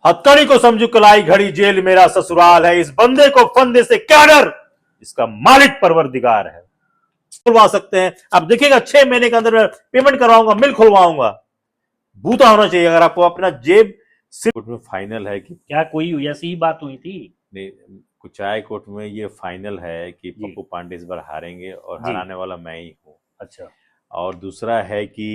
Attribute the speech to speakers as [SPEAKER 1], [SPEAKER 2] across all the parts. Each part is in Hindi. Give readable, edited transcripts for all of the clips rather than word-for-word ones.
[SPEAKER 1] हथकड़ी को समझू कलाई घड़ी, जेल मेरा ससुराल है, इस बंदे को फंदे से क्या डर, इसका मालिक परवरदिगार है। खुलवा सकते हैं आप, देखिएगा 6 महीने के अंदर पेमेंट करवाऊंगा, मिल खुलवाऊंगा। बूता होना चाहिए अगर आपको अपना जेब सिर्फ में फाइनल है कि
[SPEAKER 2] क्या कोई ऐसी ही बात हुई थी?
[SPEAKER 1] नहीं, कुचाय कोर्ट में ये फाइनल है कि पप्पू पांडे इस बार हारेंगे और हराने वाला मैं ही हूँ।
[SPEAKER 2] अच्छा।
[SPEAKER 1] और दूसरा है कि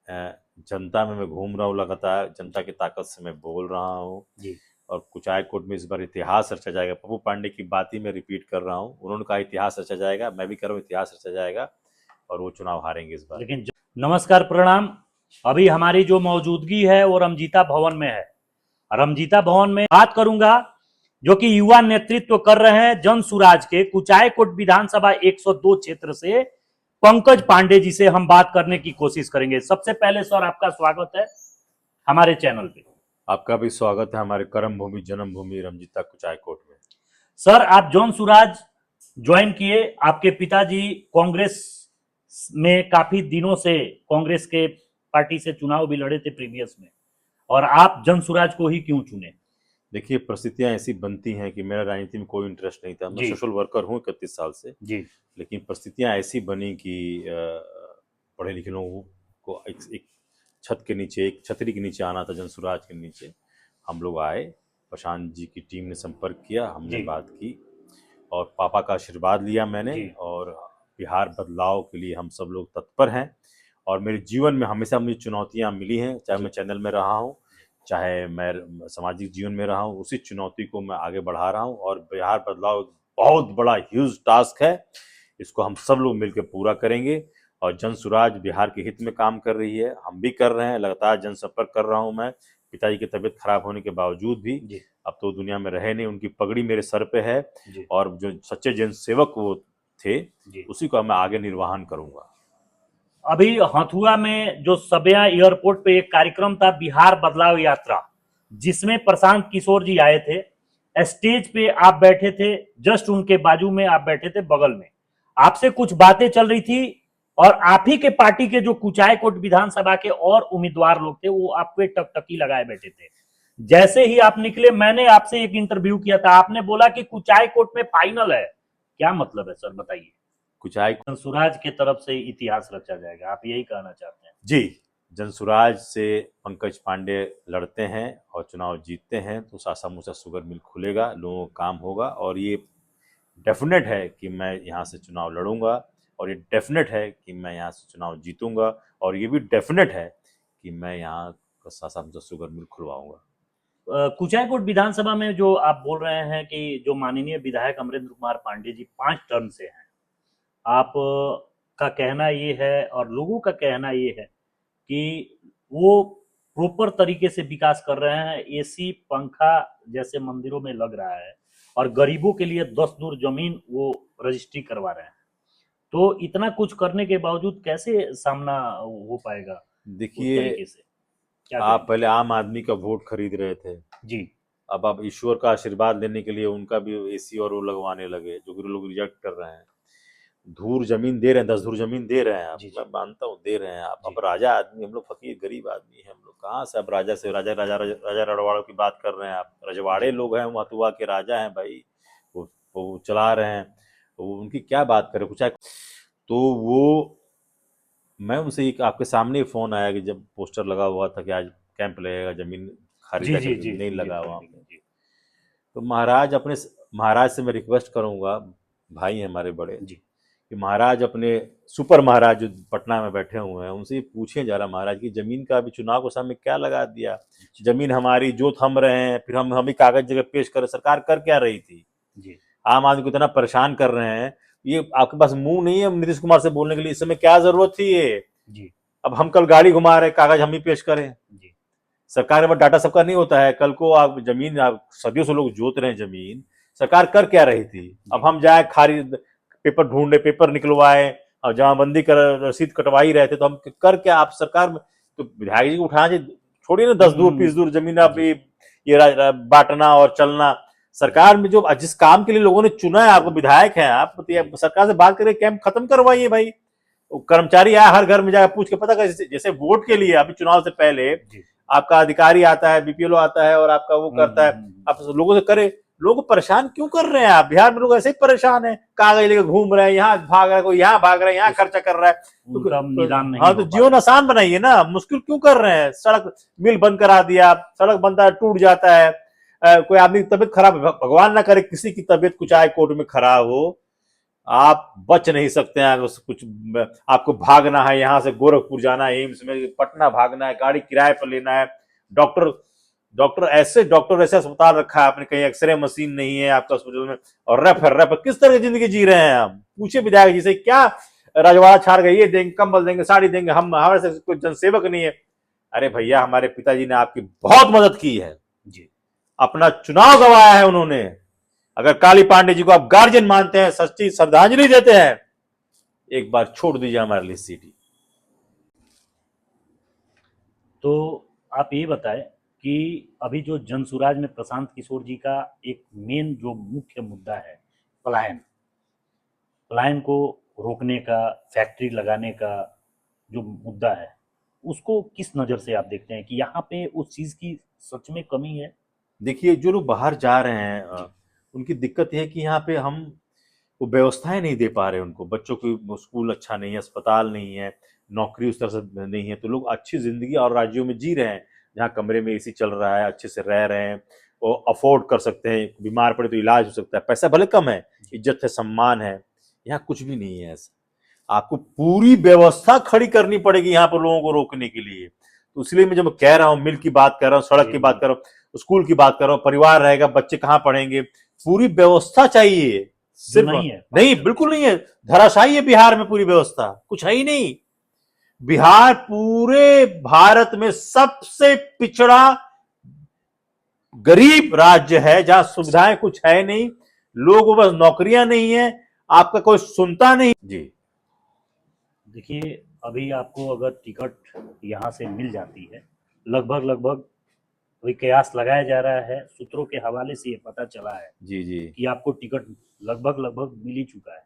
[SPEAKER 1] जनता में मैं घूम रहा हूँ, लगातार जनता की ताकत से मैं बोल रहा हूँ
[SPEAKER 2] जी।
[SPEAKER 1] और कुचाय कोर्ट में इस बार इतिहास रचा जाएगा। पप्पू पांडे की बात ही मैं रिपीट कर रहा हूँ, उन्होंने कहा इतिहास रचा जाएगा, मैं भी कर रहा हूँ इतिहास रचा जाएगा और वो चुनाव हारेंगे इस बार।
[SPEAKER 2] लेकिन नमस्कार, प्रणाम। अभी हमारी जो मौजूदगी है वो रमजीता भवन में है। रमजीता भवन में बात करूंगा जो कि युवा नेतृत्व कर रहे हैं जन सुराज के कुचाय कोट विधानसभा 102 क्षेत्र से पंकज पांडे जी से हम बात करने की कोशिश करेंगे। सबसे पहले सर आपका स्वागत है हमारे चैनल पे।
[SPEAKER 1] आपका भी स्वागत है हमारे कर्म भूमि जन्मभूमि रमजीता कुचाय कोट में।
[SPEAKER 2] सर आप जन सुराज ज्वाइन किए, आपके पिताजी कांग्रेस में काफी दिनों से कांग्रेस के पार्टी से चुनाव भी लड़े थे प्रीवियस में, और आप जन सुराज को ही क्यों चुने?
[SPEAKER 1] देखिए, परिस्थितियां ऐसी बनती हैं कि मेरा राजनीति में कोई इंटरेस्ट नहीं था। मैं सोशल वर्कर हूँ 31 साल से
[SPEAKER 2] जी।
[SPEAKER 1] लेकिन परिस्थितियां ऐसी बनी कि पढ़े लिखे लोगों को एक छत के नीचे, एक छतरी के नीचे आना था। जन सुराज के नीचे हम लोग आए, प्रशांत जी की टीम ने संपर्क किया, हमने बात की और पापा का आशीर्वाद लिया मैंने, और बिहार बदलाव के लिए हम सब लोग तत्पर हैं। और मेरे जीवन में हमेशा मुझे चुनौतियां मिली हैं, चाहे मैं चैनल में रहा हूँ, चाहे मैं सामाजिक जीवन में रहा हूँ, उसी चुनौती को मैं आगे बढ़ा रहा हूँ। और बिहार बदलाव बहुत बड़ा ह्यूज टास्क है, इसको हम सब लोग मिलकर पूरा करेंगे। और जन सुराज बिहार के हित में काम कर रही है, हम भी कर रहे हैं, लगातार जनसंपर्क कर रहा हूँ मैं। पिताजी की तबीयत खराब होने के बावजूद भी, अब तो दुनिया में रहे नहीं, उनकी पगड़ी मेरे सर पे है और जो सच्चे जन सेवक वो थे उसी को मैं आगे निर्वहन करूंगा।
[SPEAKER 2] अभी हथुआ में जो सबिया एयरपोर्ट पे एक कार्यक्रम था बिहार बदलाव यात्रा, जिसमें प्रशांत किशोर जी आए थे, स्टेज पे आप बैठे थे, जस्ट उनके बाजू में आप बैठे थे बगल में, आपसे कुछ बातें चल रही थी और आप ही के पार्टी के जो कुचाय कोट विधानसभा के और उम्मीदवार लोग थे वो आपको टकटकी लगाए बैठे थे। जैसे ही आप निकले, मैंने आपसे एक इंटरव्यू किया था, आपने बोला कि कुचाय कोट में फाइनल है। क्या मतलब है सर, बताइए?
[SPEAKER 1] कुचाय
[SPEAKER 2] जनसुराज के तरफ से इतिहास रचा जाएगा, आप यही कहना चाहते हैं?
[SPEAKER 1] जी, जनसुराज से पंकज पांडे लड़ते हैं और चुनाव जीतते हैं तो सासा मूसा शुगर मिल खुलेगा, लोगों का काम होगा। और ये डेफिनेट है कि मैं यहाँ से चुनाव लड़ूंगा और ये डेफिनेट है कि मैं यहाँ से चुनाव जीतूंगा और ये भी डेफिनेट है कि मैं यहाँ का सासा मूसा शुगर मिल खुलवाऊंगा।
[SPEAKER 2] कुचाय कोट विधानसभा में जो आप बोल रहे हैं कि जो माननीय विधायक अमरेंद्र कुमार पांडे जी 5 टर्म से हैं, आप का कहना ये है और लोगों का कहना ये है कि वो प्रॉपर तरीके से विकास कर रहे हैं, एसी पंखा जैसे मंदिरों में लग रहा है और गरीबों के लिए 10 दूर जमीन वो रजिस्ट्री करवा रहे हैं। तो इतना कुछ करने के बावजूद कैसे सामना हो पाएगा?
[SPEAKER 1] देखिए, आप पहले आम आदमी का वोट खरीद रहे थे
[SPEAKER 2] जी,
[SPEAKER 1] अब आप ईश्वर का आशीर्वाद लेने के लिए उनका भी एसी और वो लगवाने लगे, जो लोग रिजेक्ट कर रहे हैं। धूर जमीन दे रहे हैं, 10 धूर जमीन दे रहे हैं आप, मैं मानता हूँ दे रहे हैं आप। अब राजा आदमी, हम लोग फकीर गरीब आदमी हैं, हम लोग कहाँ से अब राजा से राजा राजा राजा रजवाड़ों की बात कर रहे हैं आप? रजवाड़े लोग हैं, मथुआ के राजा हैं भाई, वो चला रहे हैं, तो उनकी क्या बात करें कुछ। तो वो मैं उनसे एक आपके सामने ही फोन आया कि जब पोस्टर लगा हुआ था कि आज कैंप लगेगा, जमीन खरीदा नहीं लगा वहाँ पे, तो महाराज से मैं रिक्वेस्ट करूंगा, भाई हमारे बड़े, कि महाराज अपने सुपर महाराज जो पटना में बैठे हुए हैं उनसे पूछें जरा, महाराज की जमीन का अभी चुनाव को सामने क्या लगा दिया, जमीन हमारी जो थम रहे हैं, फिर हम ही कागज जगह पेश करें, सरकार कर क्या रही थी? आम आदमी को इतना परेशान कर रहे हैं, ये आपके पास मुंह नहीं है नीतीश कुमार से बोलने के लिए, इस समय क्या जरूरत थी ये? अब हम कल गाड़ी घुमा रहे, कागज हम ही पेश करें? सरकार में डाटा सबका नहीं होता है। कल को आप जमीन, आप सदियों से लोग जोत रहे हैं जमीन, सरकार कर क्या रही थी? अब हम जाए खारिज पेपर ढूंढे, पेपर निकलवाए और जमाबंदी कर रसीद कटवा ही रहे थे, तो हम कर क्या? आप सरकार में तो विधायक जी को उठाना छोड़िए ना, 10 दूर 20 दूर जमीन आप ये बांटना और चलना। सरकार में जो जिस काम के लिए लोगों ने चुना है आपको, विधायक हैं आप, तो सरकार से बात करके कैंप खत्म करवाइए भाई। कर्मचारी आया हर घर में जाकर पूछ के पता कर, जैसे वोट के लिए अभी चुनाव से पहले आपका अधिकारी आता है, बीपीएलओ आता है और आपका वो करता है, आप लोगों से करे। लोग परेशान क्यों कर रहे हैं आप? बिहार में लोग ऐसे ही परेशान है, कागज लेकर घूम रहे हैं, यहाँ भाग रहा है, कोई यहाँ भाग रहा है, यहाँ खर्चा कर रहा है।
[SPEAKER 2] निदान नहीं।
[SPEAKER 1] हाँ, तो जीवन आसान बनाइए ना, मुश्किल क्यों कर रहे हैं? सड़क मिल बंद करा दिया, सड़क बनता है टूट जाता है, कोई आदमी की तबीयत खराब, भगवान ना करे किसी की तबीयत कुछ आए कोर्ट में खराब हो, आप बच नहीं सकते हैं। कुछ आपको भागना है, यहाँ से गोरखपुर जाना है, एम्स में पटना भागना है, गाड़ी किराए पर लेना है, डॉक्टर ऐसे अस्पताल रखा है आपने, कहीं एक्सरे मशीन नहीं है आपका हॉस्पिटल में, और रैप किस तरह की जिंदगी जी रहे हैं हम? पूछे विधायक जी से, क्या रजवाड़ा छाड़ गए, ये देंगे, कंबल देंगे, साड़ी देंगे, हम हमारे से कोई जनसेवक नहीं है। अरे भैया, हमारे पिताजी ने आपकी बहुत मदद की है जी, अपना चुनाव गंवाया है उन्होंने। अगर काली पांडे जी को आप गार्जियन मानते हैं, सच्ची श्रद्धांजलि देते हैं, एक बार छोड़ दीजिए हमारे लिए सीटी।
[SPEAKER 2] तो आप ये बताएं कि अभी जो जनसुराज में प्रशांत किशोर जी का एक मेन जो मुख्य मुद्दा है पलायन को रोकने का, फैक्ट्री लगाने का जो मुद्दा है, उसको किस नज़र से आप देखते हैं कि यहाँ पे उस चीज़ की सच में कमी है?
[SPEAKER 1] देखिए, जो लोग बाहर जा रहे हैं उनकी दिक्कत यह है कि यहाँ पे हम वो व्यवस्थाएं नहीं दे पा रहे उनको। बच्चों को स्कूल अच्छा नहीं है, अस्पताल नहीं है, नौकरी उस तरह से नहीं है, तो लोग अच्छी जिंदगी और राज्यों में जी रहे हैं जहाँ कमरे में एसी चल रहा है, अच्छे से रह रहे हैं, वो अफोर्ड कर सकते हैं, बीमार पड़े तो इलाज हो सकता है, पैसा भले कम है, इज्जत है, सम्मान है। यहाँ कुछ भी नहीं है ऐसा। आपको पूरी व्यवस्था खड़ी करनी पड़ेगी यहाँ पर लोगों को रोकने के लिए। तो इसलिए मैं जब कह रहा हूँ, मिल की बात कर रहा हूँ, सड़क की बात कर रहा हूँ, स्कूल की बात कर रहा हूँ, परिवार रहेगा, बच्चे कहाँ पढ़ेंगे, पूरी व्यवस्था चाहिए। सिर्फ
[SPEAKER 2] नहीं है,
[SPEAKER 1] नहीं, बिल्कुल नहीं है, धराशायी है बिहार में पूरी व्यवस्था, कुछ है ही नहीं। बिहार पूरे भारत में सबसे पिछड़ा गरीब राज्य है, जहां सुविधाएं कुछ है नहीं, लोगों बस नौकरियां नहीं है, आपका कोई सुनता नहीं जी।
[SPEAKER 2] देखिए, अभी आपको अगर टिकट यहाँ से मिल जाती है, लगभग अभी कयास लगाया जा रहा है, सूत्रों के हवाले से ये पता चला है
[SPEAKER 1] जी
[SPEAKER 2] कि आपको टिकट लगभग मिल ही चुका है।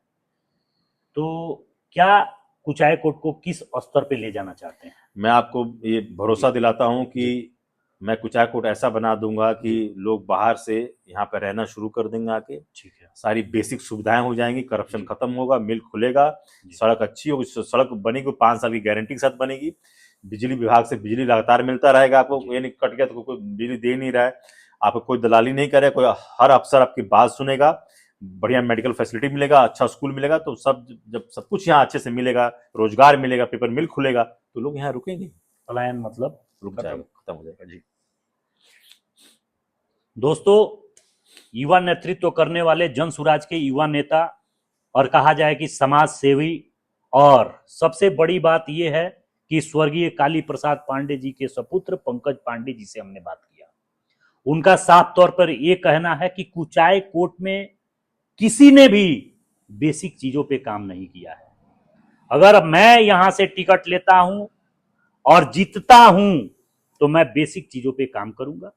[SPEAKER 2] तो क्या कुचायकोट को किस स्तर पे ले जाना चाहते हैं?
[SPEAKER 1] मैं आपको ये भरोसा दिलाता हूं कि मैं कुचायकोट ऐसा बना दूंगा कि लोग बाहर से यहाँ पे रहना शुरू कर देंगे आके।
[SPEAKER 2] ठीक है,
[SPEAKER 1] सारी बेसिक सुविधाएं हो जाएंगी, करप्शन खत्म होगा, मिल खुलेगा, सड़क अच्छी होगी, सड़क बनेगी, 5 साल की गारंटी के साथ बनेगी, बिजली विभाग से बिजली लगातार मिलता रहेगा आपको, ये नहीं कट गया तो कोई बिजली दे नहीं रहा है, आपको कोई दलाली नहीं करे, कोई हर अफसर आपकी बात सुनेगा, बढ़िया मेडिकल फैसिलिटी मिलेगा, अच्छा स्कूल मिलेगा, तो जब सब कुछ यहाँ अच्छे से मिलेगा, रोजगार मिलेगा, पेपर मिल खुलेगा, तो लोग यहाँ रुकेंगे।
[SPEAKER 2] पलायन मतलब
[SPEAKER 1] रुक जाएगा, खत्म हो जाएगा जी।
[SPEAKER 2] दोस्तों, युवा नेतृत्व करने वाले जनसुराज के युवा नेता और कहा जाए कि समाज सेवी, और सबसे बड़ी बात यह है कि स्वर्गीय काली प्रसाद पांडे जी के सपुत्र पंकज पांडे जी से हमने बात किया। उनका साफ तौर पर यह कहना है कि कुचायकोट में किसी ने भी बेसिक चीजों पे काम नहीं किया है। अगर मैं यहां से टिकट लेता हूं और जीतता हूं तो मैं बेसिक चीजों पे काम करूंगा।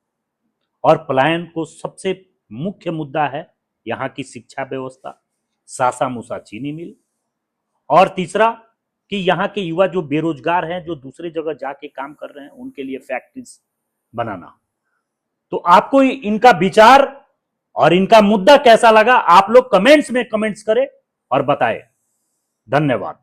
[SPEAKER 2] और पलायन को सबसे मुख्य मुद्दा है यहाँ की शिक्षा व्यवस्था, सासा मूसा चीनी मिल, और तीसरा कि यहाँ के युवा जो बेरोजगार हैं, जो दूसरे जगह जाके काम कर रहे हैं, उनके लिए फैक्ट्रीज बनाना। तो आपको इनका विचार और इनका मुद्दा कैसा लगा, आप लोग कमेंट्स में कमेंट्स करें और बताएं। धन्यवाद।